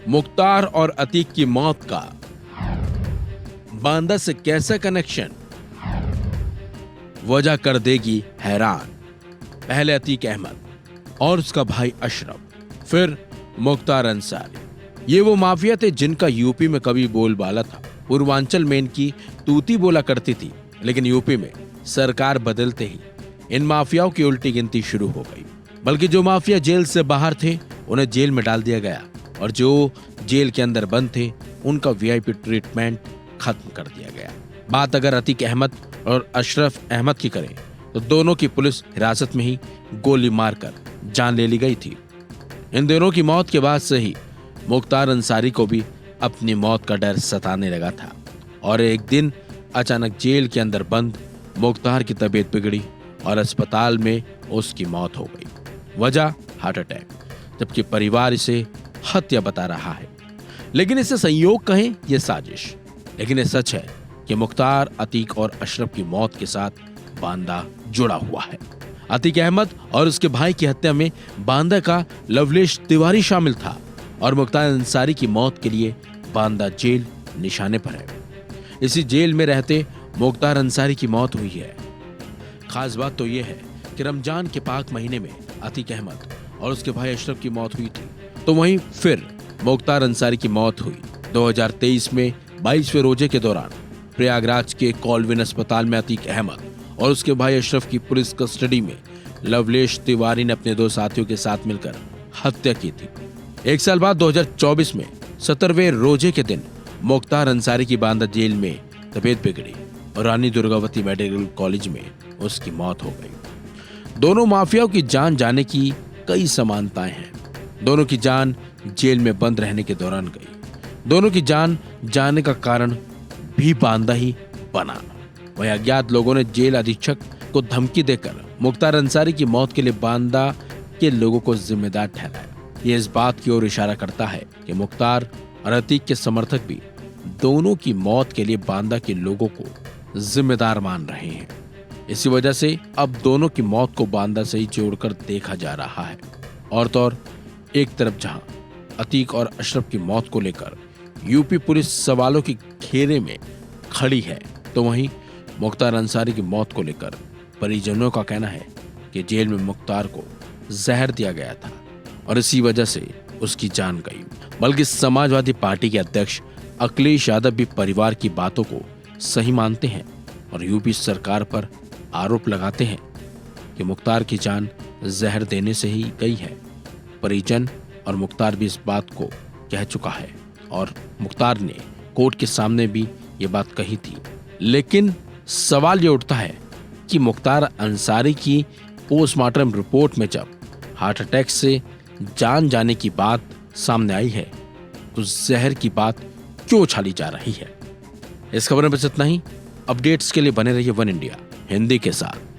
मुख्तार और अतीक की मौत का बांदा से कैसा कनेक्शन, वजह कर देगी हैरान। पहले अतीक अहमद और उसका भाई अशरफ, फिर मुख्तार अंसारी। ये वो माफिया थे जिनका यूपी में कभी बोलबाला था। पूर्वांचल में इनकी तूती बोला करती थी, लेकिन यूपी में सरकार बदलते ही इन माफियाओं की उल्टी गिनती शुरू हो गई। बल्कि जो माफिया जेल से बाहर थे उन्हें जेल में डाल दिया गया, और जो जेल के अंदर बंद थे उनका वीआईपी ट्रीटमेंट खत्म कर दिया गया। बात अगर अतीक अहमद और अशरफ अहमद की करें तो दोनों की पुलिस हिरासत में ही गोली मारकर जान ले ली गई थी। इन दोनों की मौत के बाद से ही मुख्तार अंसारी को भी अपनी मौत का डर सताने लगा था, और एक दिन अचानक जेल के अंदर बंद मुख्तार की तबीयत बिगड़ी और अस्पताल में उसकी मौत हो गई। वजह हार्ट अटैक, जबकि परिवार इसे हत्या बता रहा है। लेकिन इसे संयोग कहें यह साजिश, लेकिन यह सच है कि मुख्तार, अतीक और अशरफ की मौत के साथ बांदा जुड़ा हुआ है। अतीक अहमद और उसके भाई की हत्या में बांदा का लवलेश तिवारी शामिल था, और मुख्तार अंसारी की मौत के लिए बांदा जेल निशाने पर है। इसी जेल में रहते मुख्तार अंसारी की मौत हुई है। खास बात तो यह है कि रमजान के पाक महीने में अतीक अहमद और उसके भाई अशरफ की मौत हुई थी, तो वहीं फिर मुख्तार अंसारी की मौत हुई 2023 में 22वें रोजे के दौरान प्रयागराज के कॉलविन अस्पताल में। अतीक अहमद और उसके भाई अशरफ की पुलिस कस्टडी में लवलेश तिवारी ने अपने 2 साथियों के साथ मिलकर हत्या की थी। एक साल बाद 2024 में 17वें रोजे के दिन मुख्तार अंसारी की बांदा जेल में तबीयत बिगड़ी और रानी दुर्गावती मेडिकल कॉलेज में उसकी मौत हो गई। दोनों माफियाओं की जान जाने की कई समानताएं हैं। दोनों की जान जेल में बंद रहने के दौरान गई। दोनों की जान जाने का कारण भी बांदा ही बना। वहीं अज्ञात लोगों ने जेल अधीक्षक को धमकी देकर मुख्तार अंसारी की मौत के लिए बांदा के लोगों को जिम्मेदार ठहराया। ये इस बात की ओर इशारा करता है कि मुख्तार और अतीक के समर्थक भी दोनों की मौत के लिए बांदा के लोगों को जिम्मेदार मान रहे हैं। इसी वजह से अब दोनों की मौत को बांदा से ही जोड़कर देखा जा रहा है। और तो और एक तरफ जहां अतीक और अशरफ की मौत को लेकर यूपी पुलिस सवालों की घेरे में खड़ी है, तो वहीं मुख्तार अंसारी की मौत को लेकर परिजनों का कहना है कि जेल में मुख्तार को जहर दिया गया था और इसी वजह से उसकी जान गई। बल्कि समाजवादी पार्टी के अध्यक्ष अखिलेश यादव भी परिवार की बातों को सही मानते हैं और यूपी सरकार पर आरोप लगाते हैं कि मुख्तार की जान जहर देने से ही गई है। परिजन और मुख्तार भी इस बात को कह चुका है और मुख्तार ने कोर्ट के सामने भी ये बात कही थी। लेकिन सवाल ये उठता है कि मुख्तार अंसारी की पोस्टमार्टम रिपोर्ट में जब हार्ट अटैक से जान जाने की बात सामने आई है, तो जहर की बात क्यों उछाली जा रही है? इस खबर में बस इतना ही। अपडेट्स के लिए बने रहिए वन इंडिया हिंदी के साथ।